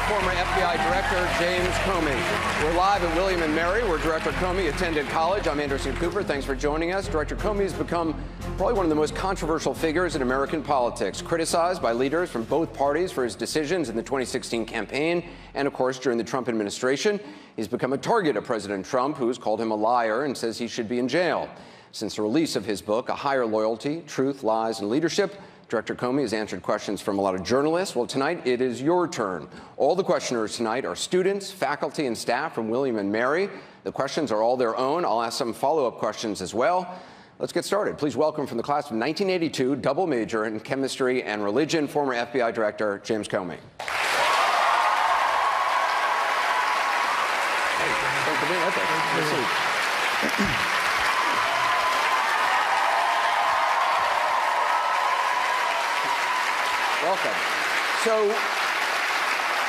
former FBI Director James Comey. We're live at William & Mary, where Director Comey attended college. I'm Anderson Cooper. Thanks for joining us. Director Comey has become probably one of the most controversial figures in American politics, criticized by leaders from both parties for his decisions in the 2016 campaign and, of course, during the Trump administration. He's become a target of President Trump, who's called him a liar and says he should be in jail. Since the release of his book, A Higher Loyalty, Truth, Lies, and Leadership, Director Comey has answered questions from a lot of journalists. Well, tonight it is your turn. All the questioners tonight are students, faculty, and staff from William & Mary. The questions are all their own. I'll ask some follow-up questions as well. Let's get started. Please welcome from the class of 1982, double major in chemistry and religion, former FBI Director James Comey. Thanks for being with us. Welcome. So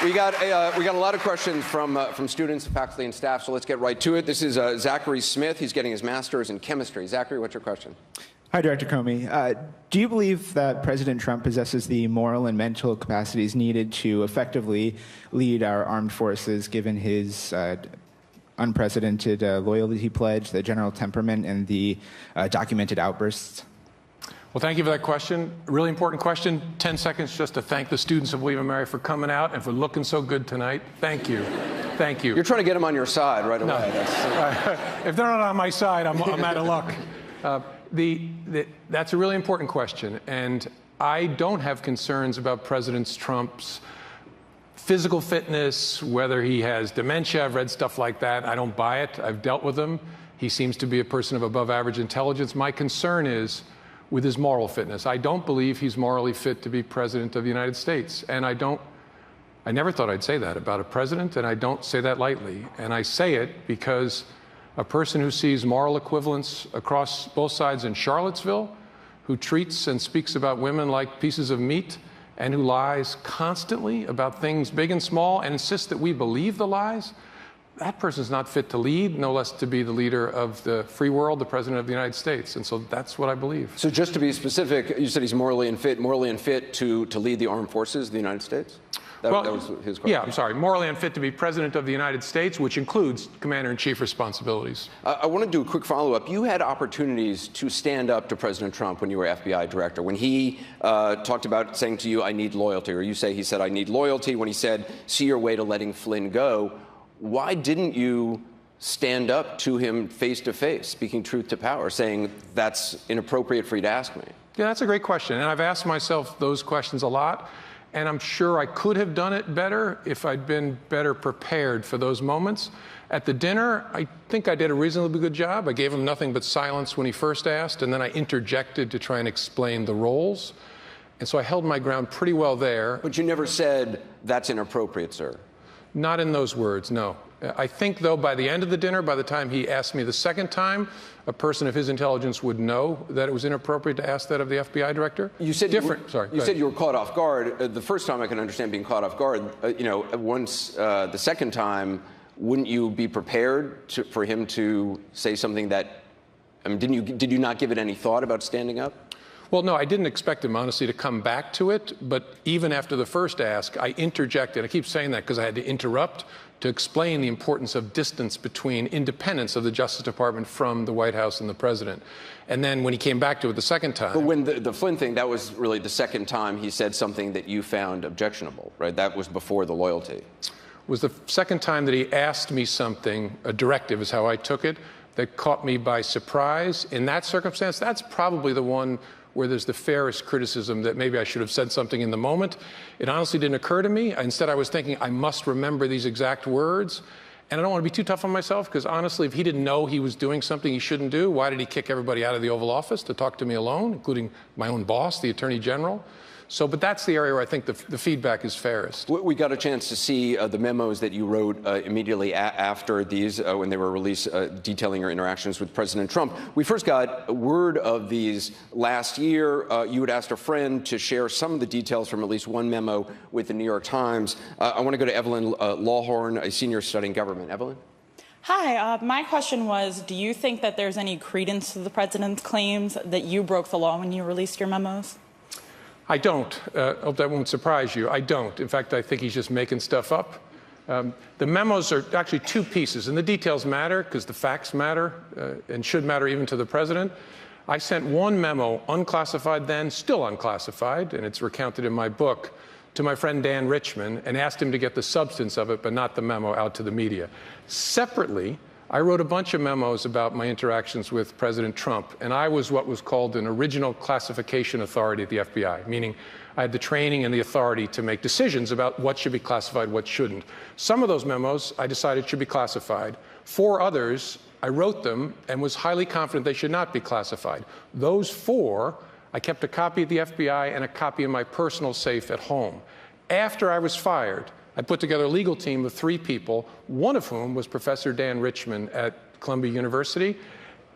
we got a lot of questions from students, faculty, and staff. So let's get right to it. This is Zachary Smith. He's getting his master's in chemistry. Zachary, what's your question? Hi, Director Comey. Do you believe that President Trump possesses the moral and mental capacities needed to effectively lead our armed forces, given his unprecedented loyalty pledge, the general temperament, and the documented outbursts? Well, thank you for that question. Really important question. 10 seconds just to thank the students of William & Mary for coming out and for looking so good tonight. Thank you. Thank you. You're trying to get them on your side right away. No. If they're not on my side, I'm out of luck. That's a really important question. And I don't have concerns about President Trump's physical fitness, whether he has dementia. I've read stuff like that. I don't buy it. I've dealt with him. He seems to be a person of above average intelligence. My concern is with his moral fitness. I don't believe he's morally fit to be president of the United States. And I never thought I'd say that about a president, and I don't say that lightly. And I say it because a person who sees moral equivalence across both sides in Charlottesville, who treats and speaks about women like pieces of meat, and who lies constantly about things big and small and insists that we believe the lies, that person's not fit to lead, no less to be the leader of the free world, the president of the United States. And so that's what I believe. So just to be specific, you said he's morally unfit to lead the armed forces of the United States? That was his question. Yeah, I'm sorry. Morally unfit to be president of the United States, which includes commander-in-chief responsibilities. I want to do a quick follow-up. You had opportunities to stand up to President Trump when you were FBI director. When he talked about saying to you, I need loyalty, or you say he said, I need loyalty, when he said, see your way to letting Flynn go, why didn't you stand up to him face-to-face, speaking truth to power, saying that's inappropriate for you to ask me? Yeah, that's a great question. And I've asked myself those questions a lot. And I'm sure I could have done it better if I'd been better prepared for those moments. At the dinner, I think I did a reasonably good job. I gave him nothing but silence when he first asked, and then I interjected to try and explain the roles. And so I held my ground pretty well there. But you never said, that's inappropriate, sir. Not in those words, no. I think, though, by the end of the dinner, by the time he asked me the second time, a person of his intelligence would know that it was inappropriate to ask that of the FBI director. You said You said you were caught off guard. The first time I can understand being caught off guard. Once the second time, wouldn't you be prepared for him to say something that? I mean, did you not give it any thought about standing up? Well, no, I didn't expect him, honestly, to come back to it. But even after the first ask, I interjected. I keep saying that because I had to interrupt to explain the importance of distance between independence of the Justice Department from the White House and the president. And then when he came back to it the second time. But when the Flynn thing, that was really the second time he said something that you found objectionable, right? That was before the loyalty. Was the second time that he asked me something, a directive is how I took it, that caught me by surprise. In that circumstance, that's probably the one where there's the fairest criticism that maybe I should have said something in the moment. It honestly didn't occur to me. Instead, I was thinking, I must remember these exact words. And I don't want to be too tough on myself, because honestly, if he didn't know he was doing something he shouldn't do, why did he kick everybody out of the Oval Office to talk to me alone, including my own boss, the Attorney General? So, but that's the area where I think the feedback is fairest. We got a chance to see the memos that you wrote immediately after these, when they were released, detailing your interactions with President Trump. We first got word of these last year. You had asked a friend to share some of the details from at least one memo with the New York Times. I want to go to Evelyn Lawhorn, a senior studying government. Evelyn? Hi, my question was, do you think that there's any credence to the president's claims that you broke the law when you released your memos? I don't. Hope that won't surprise you. I don't. In fact, I think he's just making stuff up. The memos are actually two pieces, and the details matter because the facts matter and should matter even to the president. I sent one memo, unclassified then, still unclassified, and it's recounted in my book, to my friend Dan Richman and asked him to get the substance of it, but not the memo, out to the media. Separately, I wrote a bunch of memos about my interactions with President Trump, and I was what was called an original classification authority at the FBI, meaning I had the training and the authority to make decisions about what should be classified, what shouldn't. Some of those memos I decided should be classified. 4 others, I wrote them and was highly confident they should not be classified. Those 4, I kept a copy at the FBI and a copy in my personal safe at home. After I was fired, I put together a legal team of 3 people, one of whom was Professor Dan Richman at Columbia University.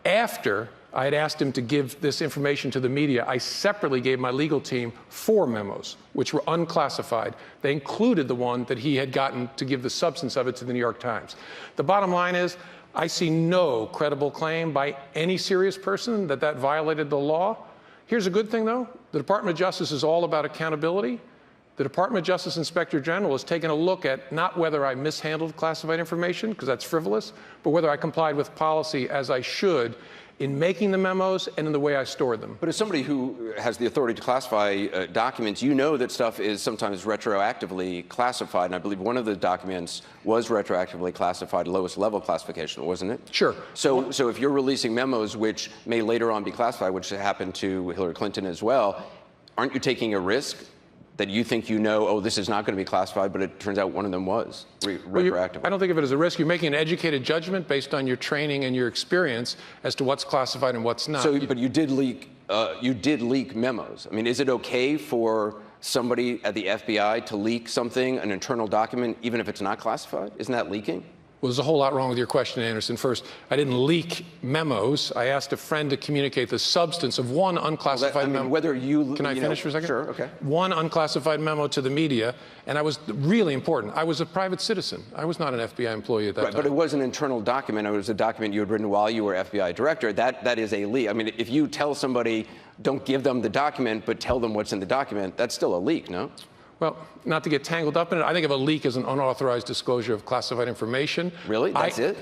After I had asked him to give this information to the media, I separately gave my legal team 4 memos, which were unclassified. They included the one that he had gotten to give the substance of it to the New York Times. The bottom line is, I see no credible claim by any serious person that that violated the law. Here's a good thing, though. The Department of Justice is all about accountability. The Department of Justice Inspector General has taken a look at not whether I mishandled classified information, because that's frivolous, but whether I complied with policy as I should in making the memos and in the way I store them. But as somebody who has the authority to classify documents, you know that stuff is sometimes retroactively classified, and I believe one of the documents was retroactively classified, lowest level classification, wasn't it? Sure. So if you're releasing memos which may later on be classified, which happened to Hillary Clinton as well, aren't you taking a risk that you think you know, oh, this is not going to be classified, but it turns out one of them was retroactively? I don't think of it as a risk. You're making an educated judgment based on your training and your experience as to what's classified and what's not. But you did leak memos. I mean, is it okay for somebody at the FBI to leak something, an internal document, even if it's not classified? Isn't that leaking? Well, there's a whole lot wrong with your question, Anderson. First, I didn't leak memos. I asked a friend to communicate the substance of one unclassified memo. Whether you... Can I finish for a second? Sure, okay. One unclassified memo to the media, and I was really important. I was a private citizen. I was not an FBI employee at that time. But it was an internal document. It was a document you had written while you were FBI director. That is a leak. I mean, if you tell somebody, don't give them the document, but tell them what's in the document, that's still a leak, no? Well, not to get tangled up in it, I think of a leak as an unauthorized disclosure of classified information. Really? That's it?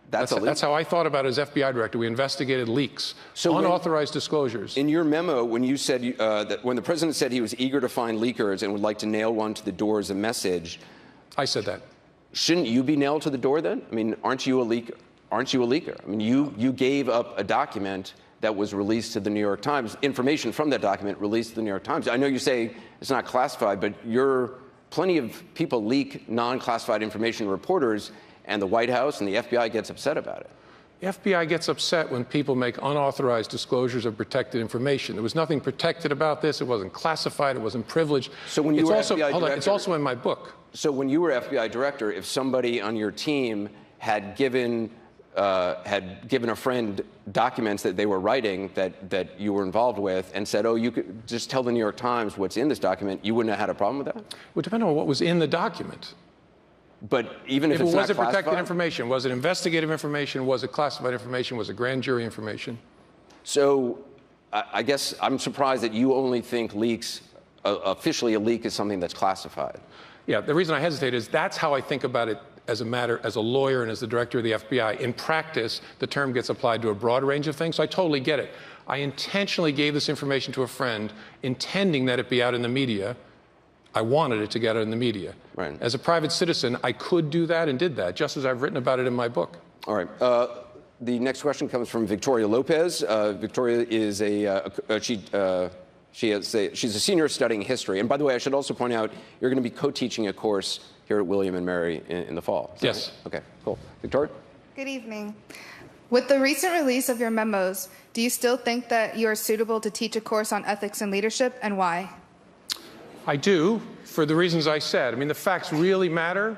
That's a leak? That's how I thought about it as FBI director. We investigated leaks, unauthorized disclosures. In your memo, when you said that when the president said he was eager to find leakers and would like to nail one to the door as a message, I said that. Shouldn't you be nailed to the door then? I mean, aren't you a leaker? I mean, you gave up a document that was released to the New York Times, information from that document released to the New York Times. I know you say it's not classified, but plenty of people leak non-classified information to reporters, and the White House and the FBI gets upset about it. The FBI gets upset when people make unauthorized disclosures of protected information. There was nothing protected about this. It wasn't classified. It wasn't privileged. So when you were FBI director, it's also in my book. So when you were FBI director, if somebody on your team had given a friend documents that they were writing that you were involved with and said, oh, you could just tell the New York Times what's in this document, you wouldn't have had a problem with that? It would depend on what was in the document. But even if it's not classified? Was it protected information? Was it investigative information? Was it classified information? Was it grand jury information? So I guess I'm surprised that you only think leaks, officially a leak is something that's classified. Yeah, the reason I hesitate is that's how I think about it as a lawyer and as the director of the FBI. In practice, the term gets applied to a broad range of things, so I totally get it. I intentionally gave this information to a friend, intending that it be out in the media. I wanted it to get out in the media. Right. As a private citizen, I could do that and did that, just as I've written about it in my book. All right. The next question comes from Victoria Lopez. Victoria is she's a senior studying history. And by the way, I should also point out, you're going to be co-teaching a course here at William & Mary in the fall. Yes. Right? Okay, cool. Victoria? Good evening. With the recent release of your memos, do you still think that you are suitable to teach a course on ethics and leadership, and why? I do, for the reasons I said. I mean, the facts really matter,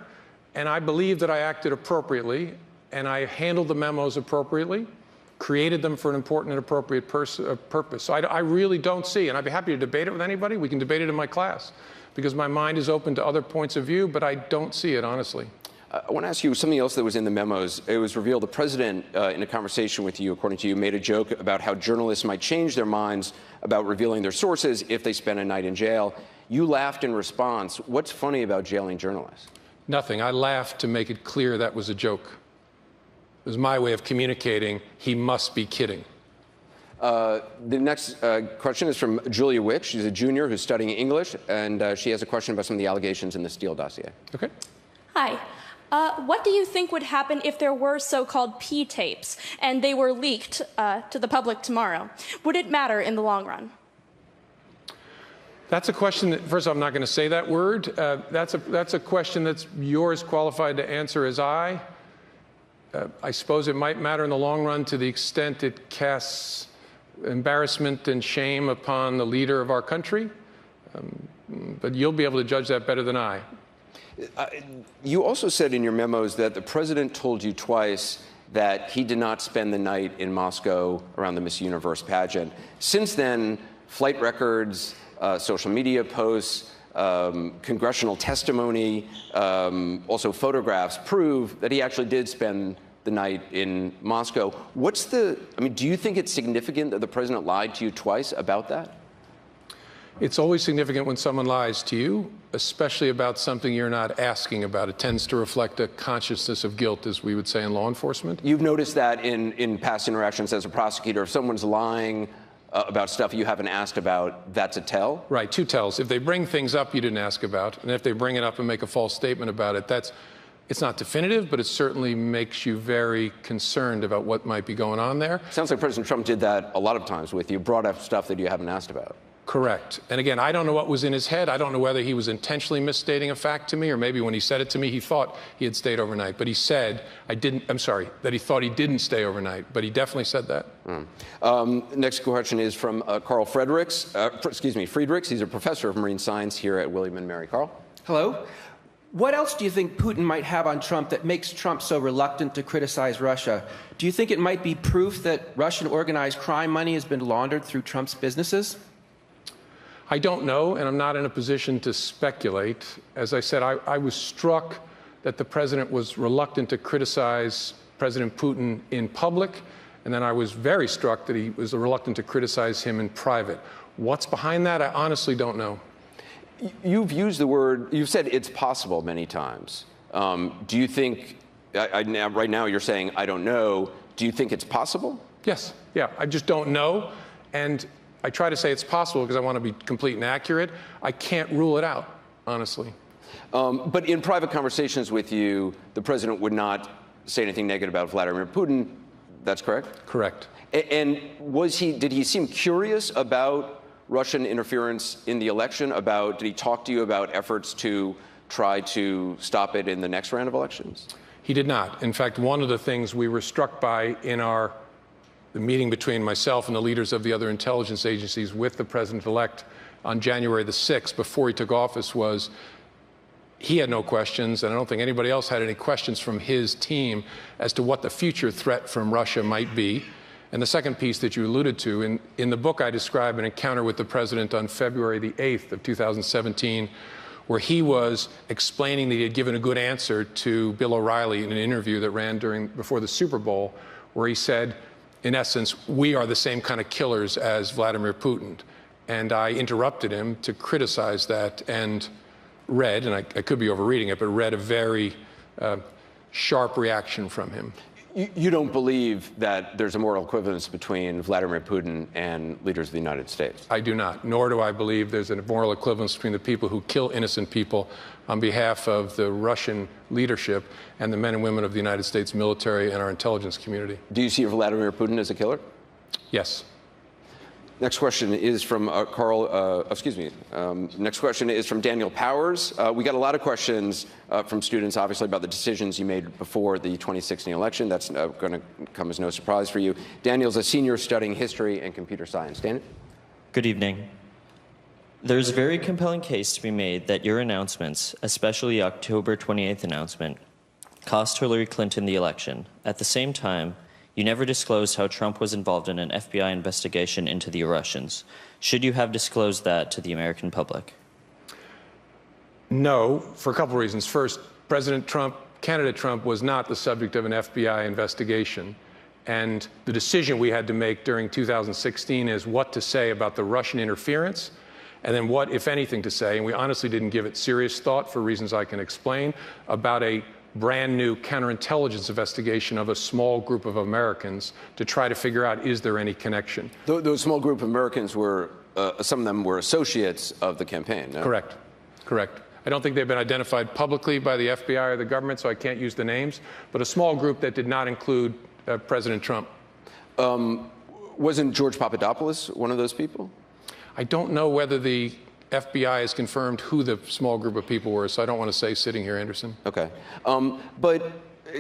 and I believe that I acted appropriately, and I handled the memos appropriately, created them for an important and appropriate purpose. So I really don't see, and I'd be happy to debate it with anybody. We can debate it in my class, because my mind is open to other points of view, but I don't see it, honestly. I want to ask you something else that was in the memos. It was revealed the president, in a conversation with you, according to you, made a joke about how journalists might change their minds about revealing their sources if they spend a night in jail. You laughed in response. What's funny about jailing journalists? Nothing. I laughed to make it clear that was a joke. It was my way of communicating he must be kidding. The next question is from Julia Wick. She's a junior who's studying English, and she has a question about some of the allegations in the Steele dossier. Okay. Hi. What do you think would happen if there were so-called P tapes and they were leaked to the public tomorrow? Would it matter in the long run? That's a question that, first of all, I'm not going to say that word. That's a question that's you're as qualified to answer as I. I suppose it might matter in the long run to the extent it casts embarrassment and shame upon the leader of our country. But you'll be able to judge that better than I. You also said in your memos that the president told you twice that he did not spend the night in Moscow around the Miss Universe pageant. Since then, flight records, social media posts, congressional testimony, also photographs prove that he actually did spend the night in Moscow. Do you think it's significant that the president lied to you twice about that? It's always significant when someone lies to you, especially about something you're not asking about. It tends to reflect a consciousness of guilt, as we would say in law enforcement. You've noticed that in past interactions as a prosecutor, if someone's lying about stuff you haven't asked about, that's a tell? Right, two tells. If they bring things up you didn't ask about, and if they bring it up and make a false statement about it, it's not definitive, but it certainly makes you very concerned about what might be going on there. Sounds like President Trump did that a lot of times with you, brought up stuff that you haven't asked about. Correct. And again, I don't know what was in his head. I don't know whether he was intentionally misstating a fact to me, or maybe when he said it to me, he thought he had stayed overnight. But he said, that he thought he didn't stay overnight. But he definitely said that. Next question is from Carl Friedrichs. He's a professor of marine science here at William & Mary. Carl? Hello. What else do you think Putin might have on Trump that makes Trump so reluctant to criticize Russia? Do you think it might be proof that Russian organized crime money has been laundered through Trump's businesses? I don't know, and I'm not in a position to speculate. As I said, I was struck that the president was reluctant to criticize President Putin in public, and then I was very struck that he was reluctant to criticize him in private. What's behind that? I honestly don't know. You've used the word, you've said it's possible many times. Do you think, right now you're saying, I don't know. Do you think it's possible? Yes, yeah, I just don't know. And I try to say it's possible because I want to be complete and accurate. I can't rule it out, honestly. But in private conversations with you, the president would not say anything negative about Vladimir Putin. That's correct? Correct. And did he seem curious about Russian interference in the election? Did he talk to you about efforts to try to stop it in the next round of elections? He did not. In fact, one of the things we were struck by in the meeting between myself and the leaders of the other intelligence agencies with the president-elect on January the 6th, before he took office, was he had no questions, and I don't think anybody else had any questions from his team as to what the future threat from Russia might be. And the second piece that you alluded to, in the book I describe an encounter with the president on February the 8th of 2017, where he was explaining that he had given a good answer to Bill O'Reilly in an interview that ran before the Super Bowl, where he said, in essence, we are the same kind of killers as Vladimir Putin. And I interrupted him to criticize that and read, and I could be overreading it, but read a very sharp reaction from him. You don't believe that there's a moral equivalence between Vladimir Putin and leaders of the United States? I do not, nor do I believe there's a moral equivalence between the people who kill innocent people on behalf of the Russian leadership and the men and women of the United States military and our intelligence community. Do you see Vladimir Putin as a killer? Yes. Next question is from next question is from Daniel Powers. We got a lot of questions from students, obviously, about the decisions you made before the 2016 election. That's going to come as no surprise for you. Daniel's a senior studying history and computer science. Daniel? Good evening. There's a very compelling case to be made that your announcements, especially the October 28th announcement, cost Hillary Clinton the election. At the same time, you never disclosed how Trump was involved in an FBI investigation into the Russians. Should you have disclosed that to the American public? No, for a couple of reasons. First, President Trump candidate Trump was not the subject of an FBI investigation. And the decision we had to make during 2016 is what to say about the Russian interference, and then what, if anything, to say, and we honestly didn't give it serious thought for reasons I can explain, about a brand new counterintelligence investigation of a small group of Americans to try to figure out, is there any connection? Those small group of Americans were, some of them were associates of the campaign, no? Correct. Correct. I don't think they've been identified publicly by the FBI or the government, so I can't use the names, but a small group that did not include President Trump. Wasn't George Papadopoulos one of those people? I don't know whether the FBI has confirmed who the small group of people were, so I don't want to say sitting here, Anderson. Okay. But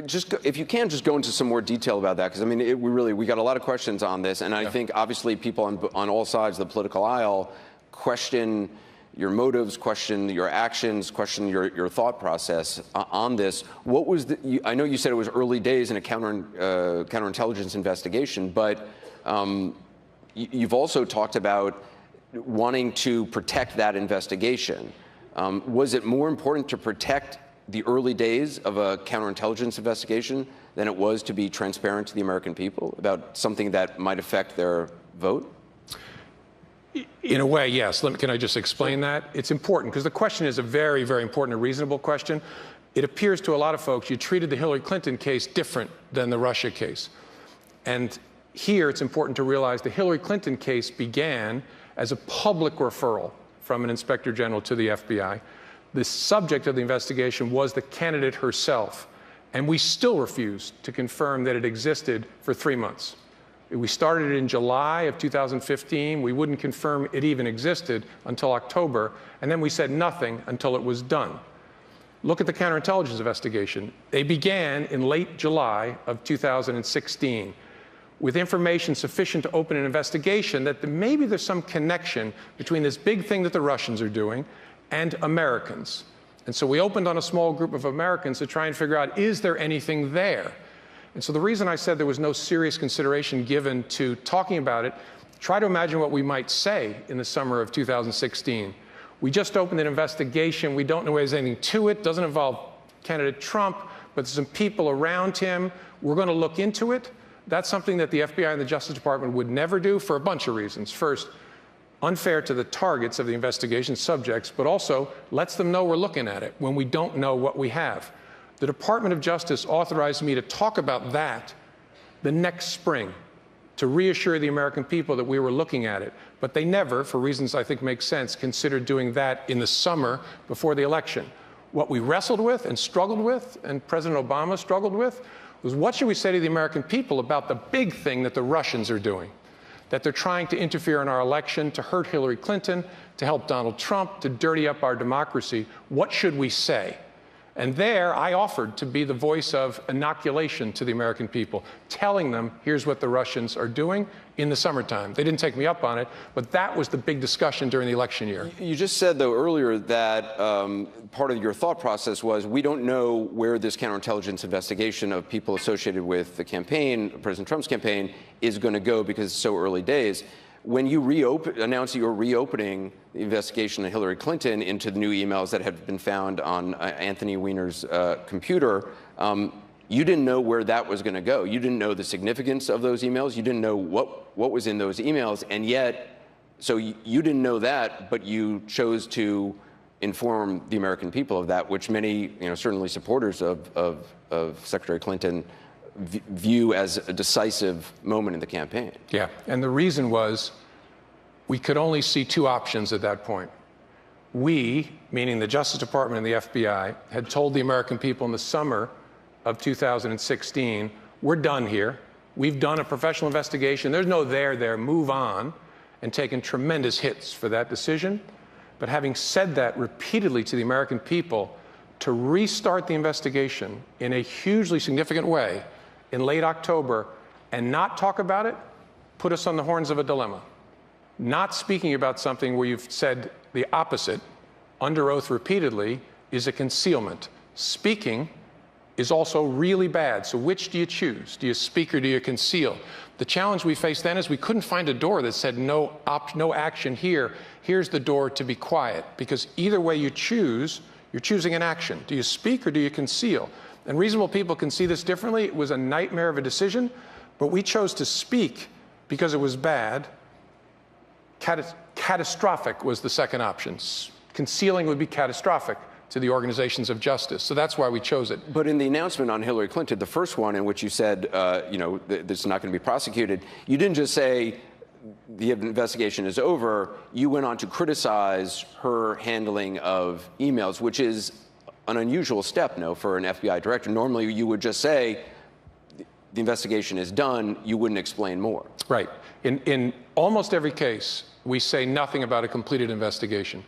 just if you can, just go into some more detail about that, because I mean, we got a lot of questions on this, and I think obviously people on all sides of the political aisle question your motives, question your actions, question your thought process on this. What was I know you said it was early days in a counterintelligence investigation, but you've also talked about wanting to protect that investigation. Was it more important to protect the early days of a counterintelligence investigation than it was to be transparent to the American people about something that might affect their vote? In a way, yes. Can I just explain that? It's important because the question is a very, very important and reasonable question. It appears to a lot of folks you treated the Hillary Clinton case different than the Russia case. And here it's important to realize the Hillary Clinton case began as a public referral from an inspector general to the FBI. The subject of the investigation was the candidate herself, and we still refuse to confirm that it existed for 3 months. We started it in July of 2015. We wouldn't confirm it even existed until October, and then we said nothing until it was done. Look at the counterintelligence investigation. They began in late July of 2016 with information sufficient to open an investigation that maybe there's some connection between this big thing that the Russians are doing and Americans. And so we opened on a small group of Americans to try and figure out, is there anything there? And so the reason I said there was no serious consideration given to talking about it, try to imagine what we might say in the summer of 2016. We just opened an investigation. We don't know whether there's anything to it. It doesn't involve candidate Trump, but there's some people around him. We're going to look into it. That's something that the FBI and the Justice Department would never do for a bunch of reasons. First, unfair to the targets of the investigation subjects, but also lets them know we're looking at it when we don't know what we have. The Department of Justice authorized me to talk about that the next spring to reassure the American people that we were looking at it. But they never, for reasons I think make sense, considered doing that in the summer before the election. What we wrestled with and struggled with, and President Obama struggled with, was what should we say to the American people about the big thing that the Russians are doing? That they're trying to interfere in our election, to hurt Hillary Clinton, to help Donald Trump, to dirty up our democracy. What should we say? And there, I offered to be the voice of inoculation to the American people, telling them, here's what the Russians are doing in the summertime. They didn't take me up on it, but that was the big discussion during the election year. You just said, though, earlier that part of your thought process was we don't know where this counterintelligence investigation of people associated with the campaign, President Trump's campaign, is going to go because it's so early days. When you announced that you were reopening the investigation of Hillary Clinton into the new emails that had been found on Anthony Weiner's computer, you didn't know where that was going to go. You didn't know the significance of those emails. You didn't know what was in those emails. And yet, so you didn't know that, but you chose to inform the American people of that, which many, certainly supporters of Secretary Clinton view as a decisive moment in the campaign. Yeah, and the reason was we could only see two options at that point. We, meaning the Justice Department and the FBI, had told the American people in the summer of 2016, we're done here. We've done a professional investigation. There's no there, move on, and taken tremendous hits for that decision. But having said that repeatedly to the American people, to restart the investigation in a hugely significant way in late October and not talk about it put us on the horns of a dilemma. Not speaking about something where you've said the opposite, under oath repeatedly, is a concealment. Speaking is also really bad. So which do you choose? Do you speak or do you conceal? The challenge we faced then is we couldn't find a door that said no action here. Here's the door to be quiet. Because either way you choose, you're choosing an action. Do you speak or do you conceal? And reasonable people can see this differently. It was a nightmare of a decision, but we chose to speak because it was bad. Catastrophic was the second option. Concealing would be catastrophic to the organizations of justice. So that's why we chose it. But in the announcement on Hillary Clinton, the first one in which you said, this is not going to be prosecuted, you didn't just say the investigation is over. You went on to criticize her handling of emails, which is an unusual step, no, for an FBI director. Normally, you would just say the investigation is done. You wouldn't explain more. Right. In almost every case, we say nothing about a completed investigation,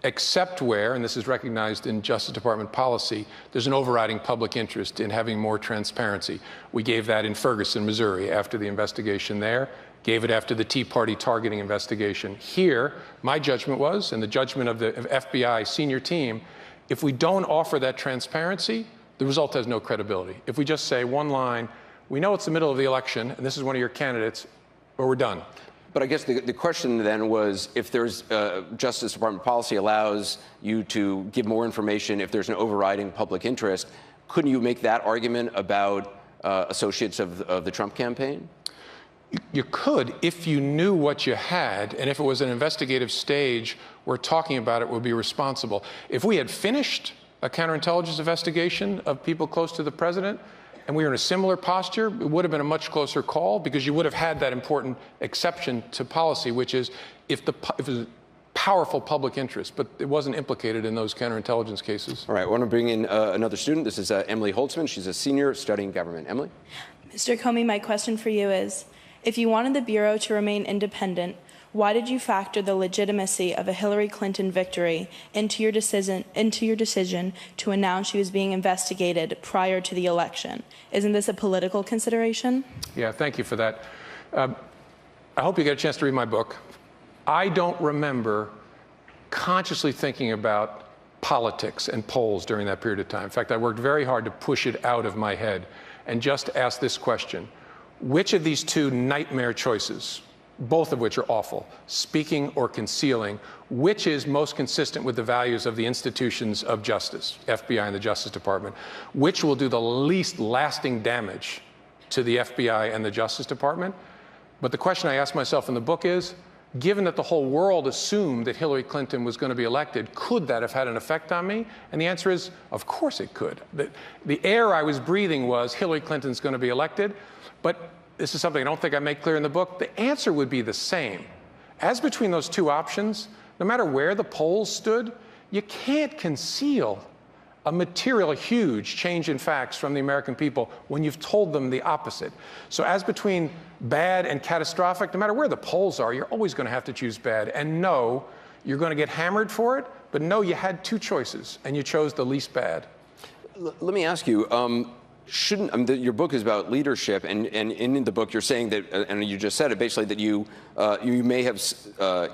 except where, and this is recognized in Justice Department policy, there's an overriding public interest in having more transparency. We gave that in Ferguson, Missouri, after the investigation there, gave it after the Tea Party targeting investigation. Here, my judgment was, and the judgment of the FBI senior team, if we don't offer that transparency, the result has no credibility. If we just say one line, we know it's the middle of the election, and this is one of your candidates, or we're done. But I guess the question then was, if there's Justice Department policy allows you to give more information if there's an overriding public interest, couldn't you make that argument about associates of the Trump campaign? You could if you knew what you had, and if it was an investigative stage where talking about it would be responsible. If we had finished a counterintelligence investigation of people close to the president, and we were in a similar posture, it would have been a much closer call, because you would have had that important exception to policy, which is if it was a powerful public interest, but it wasn't implicated in those counterintelligence cases. All right, I want to bring in another student. This is Emily Holtzman. She's a senior studying government. Emily? Mr. Comey, my question for you is, if you wanted the Bureau to remain independent, why did you factor the legitimacy of a Hillary Clinton victory into your decision to announce she was being investigated prior to the election? Isn't this a political consideration? Yeah, thank you for that. I hope you get a chance to read my book. I don't remember consciously thinking about politics and polls during that period of time. In fact, I worked very hard to push it out of my head and just ask this question: which of these two nightmare choices, both of which are awful, speaking or concealing, which is most consistent with the values of the institutions of justice, FBI and the Justice Department? Which will do the least lasting damage to the FBI and the Justice Department? But the question I asked myself in the book is, given that the whole world assumed that Hillary Clinton was going to be elected, could that have had an effect on me? And the answer is, of course it could. The air I was breathing was Hillary Clinton's going to be elected. But this is something I don't think I make clear in the book. The answer would be the same. As between those two options, no matter where the polls stood, you can't conceal a material, huge change in facts from the American people when you've told them the opposite. So as between bad and catastrophic, no matter where the polls are, you're always going to have to choose bad. And no, you're going to get hammered for it, but no, you had two choices, and you chose the least bad. Let me ask you, your book is about leadership, and in the book you're saying that, and you just said it basically, that you may have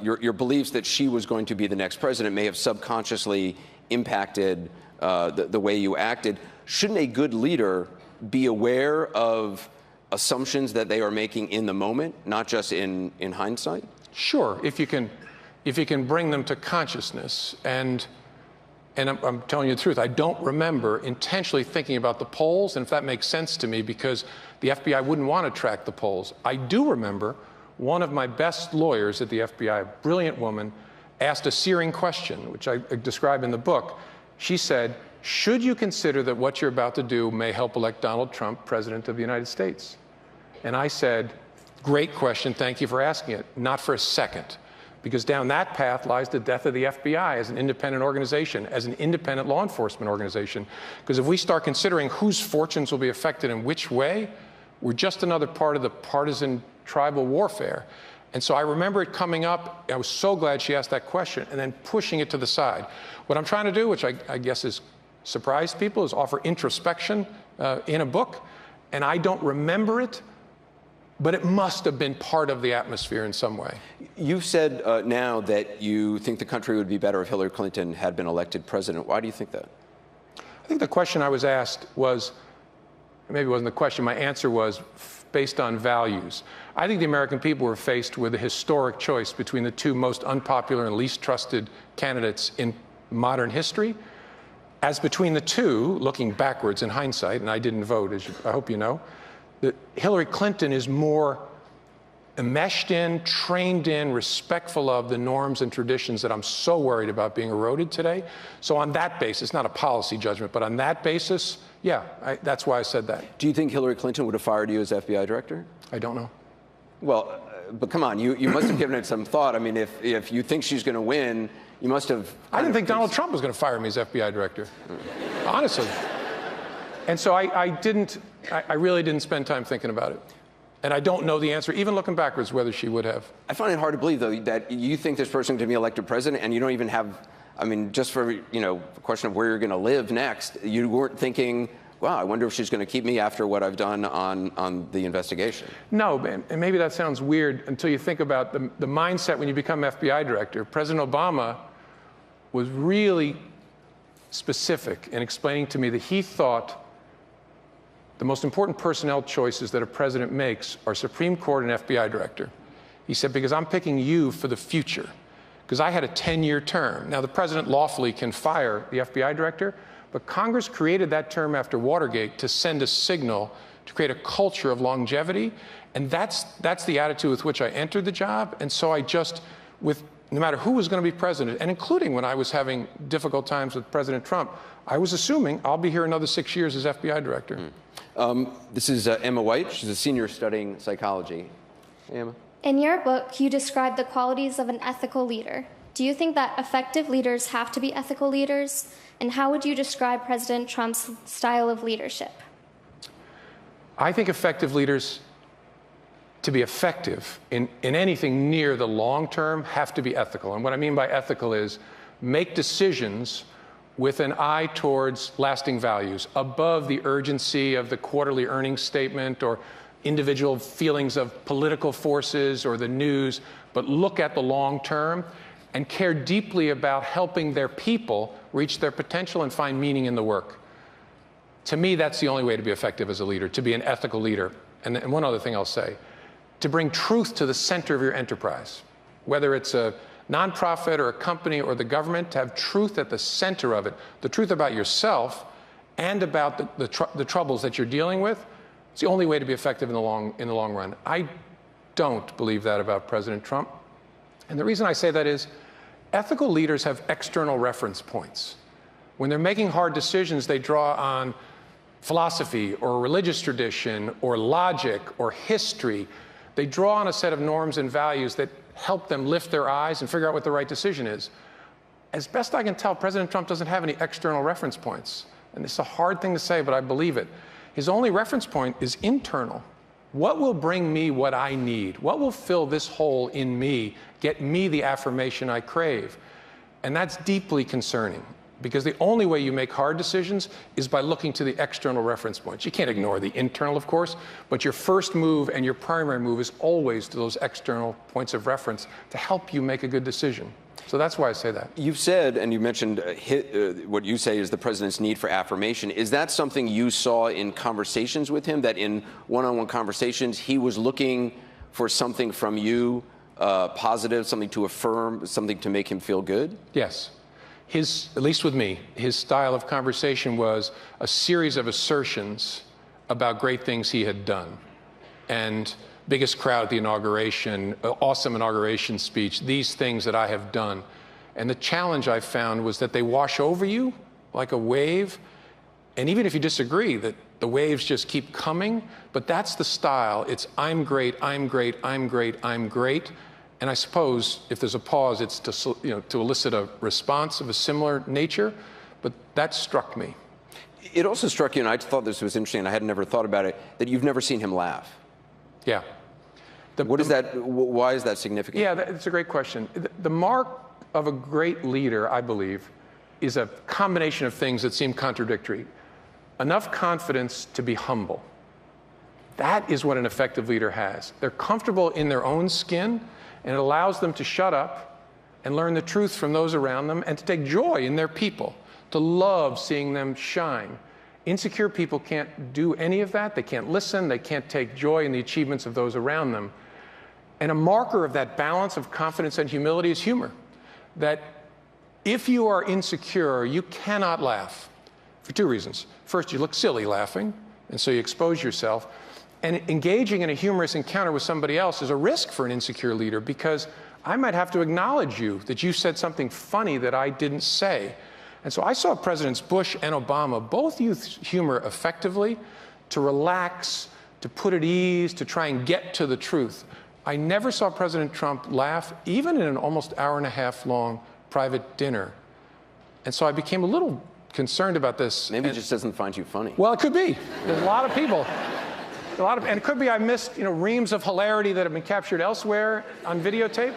your beliefs that she was going to be the next president may have subconsciously impacted the way you acted. Shouldn't a good leader be aware of assumptions that they are making in the moment, not just in hindsight? Sure, if you can bring them to consciousness. And I'm telling you the truth, I don't remember intentionally thinking about the polls, and if that makes sense to me, because the FBI wouldn't want to track the polls. I do remember one of my best lawyers at the FBI, a brilliant woman, asked a searing question, which I describe in the book. She said, should you consider that what you're about to do may help elect Donald Trump president of the United States? And I said, great question, thank you for asking it. Not for a second. Because down that path lies the death of the FBI as an independent organization, as an independent law enforcement organization. Because if we start considering whose fortunes will be affected in which way, we're just another part of the partisan tribal warfare. And so I remember it coming up. I was so glad she asked that question, and then pushing it to the side. What I'm trying to do, which I guess has surprised people, is offer introspection in a book. And I don't remember it, but it must have been part of the atmosphere in some way. You've said now that you think the country would be better if Hillary Clinton had been elected president. Why do you think that? I think the question I was asked was, maybe it wasn't the question, my answer was based on values. I think the American people were faced with a historic choice between the two most unpopular and least trusted candidates in modern history. as between the two, looking backwards in hindsight, and I didn't vote, as I hope you know, that Hillary Clinton is more enmeshed in, trained in, respectful of the norms and traditions that I'm so worried about being eroded today. So on that basis, not a policy judgment, but on that basis, yeah, that's why I said that. Do you think Hillary Clinton would have fired you as FBI director? I don't know. Well, but come on, you must have given it some thought. I mean, if you think she's going to win, you must have... I didn't think Donald Trump was going to fire me as FBI director, honestly. And so I really didn't spend time thinking about it. And I don't know the answer, even looking backwards, whether she would have. I find it hard to believe, though, that you think this person can be elected president and you don't even have, I mean, just for, a question of where you're going to live next, you weren't thinking, wow, I wonder if she's going to keep me after what I've done on the investigation. No, and maybe that sounds weird until you think about the mindset when you become FBI director. President Obama was really specific in explaining to me that he thought the most important personnel choices that a president makes are Supreme Court and FBI director. He said, because I'm picking you for the future, because I had a 10-year term. Now, the president lawfully can fire the FBI director, but Congress created that term after Watergate to send a signal, to create a culture of longevity, and that's the attitude with which I entered the job. And so I just, no matter who was going to be president, and including when I was having difficult times with President Trump, I was assuming I'll be here another 6 years as FBI director. This is Emma White. She's a senior studying psychology. Emma? In your book, you describe the qualities of an ethical leader. Do you think that effective leaders have to be ethical leaders? And how would you describe President Trump's style of leadership? I think effective leaders, to be effective in anything near the long term, have to be ethical. And what I mean by ethical is make decisions with an eye towards lasting values, above the urgency of the quarterly earnings statement or individual feelings of political forces or the news, but look at the long term and care deeply about helping their people reach their potential and find meaning in the work. To me, that's the only way to be effective as a leader, to be an ethical leader. And one other thing I'll say, to bring truth to the center of your enterprise, whether it's a nonprofit or a company or the government, to have truth at the center of it, the truth about yourself and about the troubles that you're dealing with. It's the only way to be effective in the long run. I don't believe that about President Trump. And the reason I say that is ethical leaders have external reference points. When they're making hard decisions, they draw on philosophy or religious tradition or logic or history. They draw on a set of norms and values that help them lift their eyes and figure out what the right decision is. As best I can tell, President Trump doesn't have any external reference points. And it's a hard thing to say, but I believe it. His only reference point is internal. What will bring me what I need? What will fill this hole in me, get me the affirmation I crave? And that's deeply concerning, because the only way you make hard decisions is by looking to the external reference points. You can't ignore the internal, of course, but your first move and your primary move is always to those external points of reference to help you make a good decision. So that's why I say that. You've said, and you mentioned what you say is the president's need for affirmation. Is that something you saw in conversations with him, that in one-on-one conversations he was looking for something from you, positive, something to affirm, something to make him feel good? Yes. At least with me, his style of conversation was a series of assertions about great things he had done. And biggest crowd at the inauguration, awesome inauguration speech, these things that I have done. And the challenge I found was that they wash over you like a wave. And even if you disagree, that the waves just keep coming. But that's the style. It's I'm great, I'm great, I'm great, I'm great. And I suppose if there's a pause, it's to elicit a response of a similar nature. But that struck me. It also struck you, and I thought this was interesting, and I had never thought about it, that you've never seen him laugh. Yeah. What is that? Why is that significant? Yeah, it's a great question. The mark of a great leader, I believe, is a combination of things that seem contradictory. Enough confidence to be humble. That is what an effective leader has. They're comfortable in their own skin, and it allows them to shut up and learn the truth from those around them and to take joy in their people, to love seeing them shine. Insecure people can't do any of that. They can't listen. They can't take joy in the achievements of those around them. And a marker of that balance of confidence and humility is humor. That if you are insecure, you cannot laugh. for two reasons. First, you look silly laughing, and so you expose yourself. And engaging in a humorous encounter with somebody else is a risk for an insecure leader, because I might have to acknowledge you, that you said something funny that I didn't say. And so I saw Presidents Bush and Obama both use humor effectively to relax, to put at ease, to try and get to the truth. I never saw President Trump laugh, even in an almost hour-and-a-half long private dinner. And so I became a little concerned about this. Maybe he just doesn't find you funny. Well, it could be. There's a lot of people. And it could be I missed, reams of hilarity that have been captured elsewhere on videotape.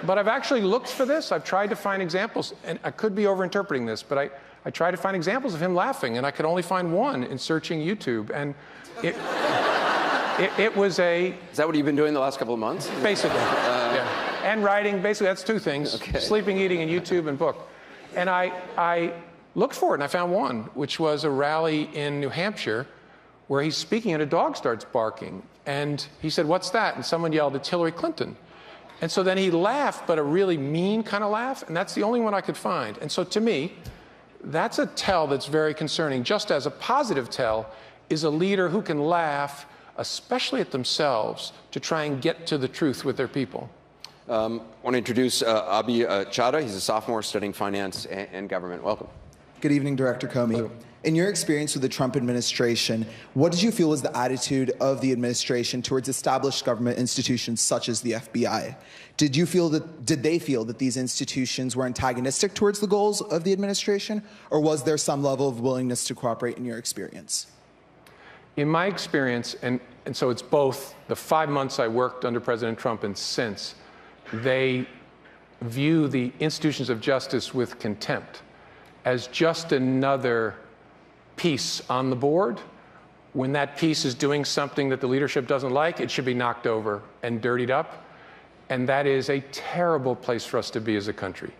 But I've actually looked for this. I've tried to find examples, and I could be overinterpreting this, but I tried to find examples of him laughing, and I could only find one in searching YouTube. And it was a... Is that what you've been doing the last couple of months? Basically, yeah. And writing, basically that's two things. Okay. Sleeping, eating, and YouTube and book. And I looked for it, and I found one, which was a rally in New Hampshire where he's speaking and a dog starts barking. And he said, "What's that?" And someone yelled, "It's Hillary Clinton." And so then he laughed, but a really mean kind of laugh, and that's the only one I could find. And so to me, that's a tell that's very concerning. Just as a positive tell is a leader who can laugh, especially at themselves, to try and get to the truth with their people. I want to introduce Abi Chadha. He's a sophomore studying finance and government. Welcome. Good evening, Director Comey. Hello. In your experience with the Trump administration, what did you feel was the attitude of the administration towards established government institutions such as the FBI? Did they feel that these institutions were antagonistic towards the goals of the administration, or was there some level of willingness to cooperate in your experience? In my experience, and so it's both the 5 months I worked under President Trump and since, they view the institutions of justice with contempt as just another piece on the board. When that piece is doing something that the leadership doesn't like, it should be knocked over and dirtied up. And that is a terrible place for us to be as a country.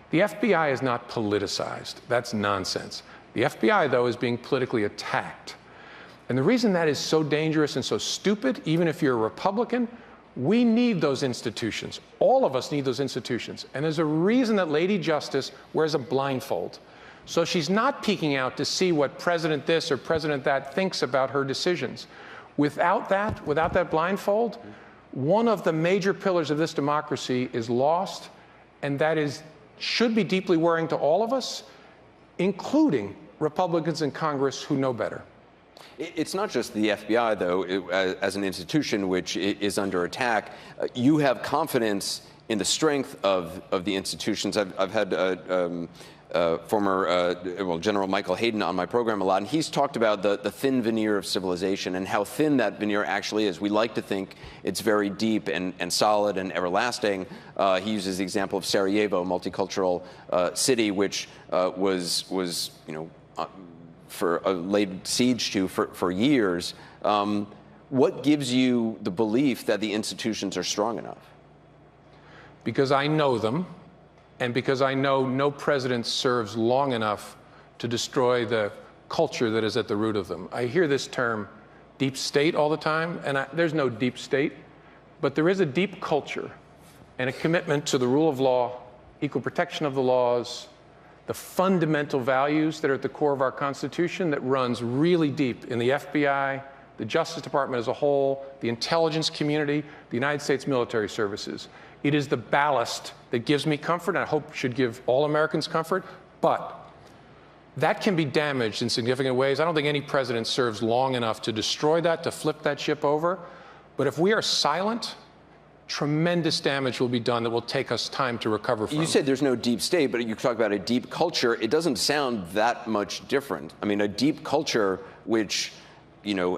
The FBI is not politicized. That's nonsense. The FBI, though, is being politically attacked. And the reason that is so dangerous and so stupid, even if you're a Republican, we need those institutions. All of us need those institutions. And there's a reason that Lady Justice wears a blindfold. So she's not peeking out to see what President this or President that thinks about her decisions. Without that blindfold, one of the major pillars of this democracy is lost, and that should be deeply worrying to all of us, including Republicans in Congress who know better. It's not just the FBI, though, as an institution which is under attack. You have confidence in the strength of the institutions. I've had former General Michael Hayden on my program a lot, and he's talked about the thin veneer of civilization and how thin that veneer actually is. We like to think it's very deep and solid and everlasting. He uses the example of Sarajevo, a multicultural city, which was laid siege to for years. What gives you the belief that the institutions are strong enough? Because I know them, and because I know no president serves long enough to destroy the culture that is at the root of them. I hear this term deep state all the time, and there's no deep state, but there is a deep culture and a commitment to the rule of law, equal protection of the laws, the fundamental values that are at the core of our Constitution that runs really deep in the FBI, the Justice Department as a whole, the intelligence community, the United States military services. It is the ballast that gives me comfort, and I hope should give all Americans comfort, but that can be damaged in significant ways. I don't think any president serves long enough to destroy that, to flip that ship over. But if we are silent, tremendous damage will be done that will take us time to recover from. You said there's no deep state, but you talk about a deep culture. It doesn't sound that much different. I mean, a deep culture which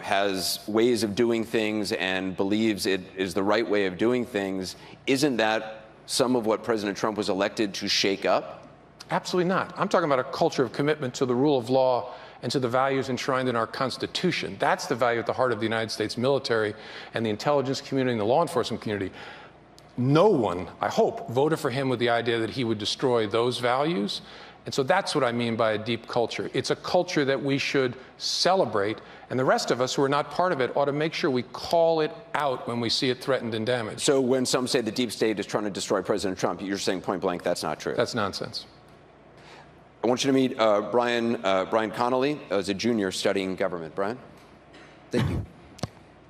has ways of doing things and believes it is the right way of doing things, isn't that some of what President Trump was elected to shake up? Absolutely not. I'm talking about a culture of commitment to the rule of law and to the values enshrined in our Constitution. That's the value at the heart of the United States military and the intelligence community and the law enforcement community. No one, I hope, voted for him with the idea that he would destroy those values. And so that's what I mean by a deep culture. It's a culture that we should celebrate, and the rest of us who are not part of it ought to make sure we call it out when we see it threatened and damaged. So when some say the deep state is trying to destroy President Trump, you're saying point blank that's not true? That's nonsense. I want you to meet Brian Connolly as a junior studying government. Brian? Thank you.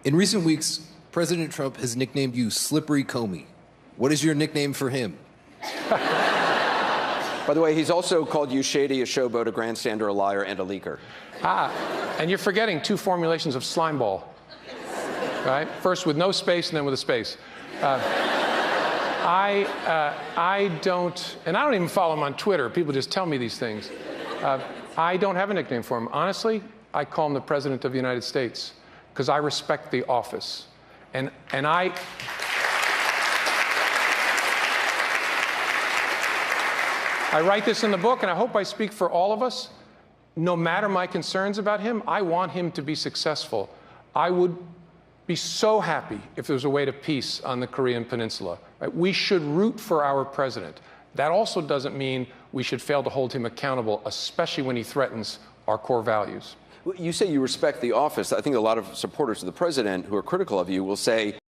In recent weeks, President Trump has nicknamed you Slippery Comey. What is your nickname for him? By the way, he's also called you shady, a showboat, a grandstander, a liar, and a leaker. And you're forgetting 2 formulations of slime ball. Right? First with no space and then with a space. I don't, and I don't even follow him on Twitter. People just tell me these things. I don't have a nickname for him. Honestly, I call him the President of the United States because I respect the office. And I write this in the book, and I hope I speak for all of us. No matter my concerns about him, I want him to be successful. I would be so happy if there was a way to peace on the Korean Peninsula. Right? We should root for our president. That also doesn't mean we should fail to hold him accountable, especially when he threatens our core values. You say you respect the office. I think a lot of supporters of the president who are critical of you will say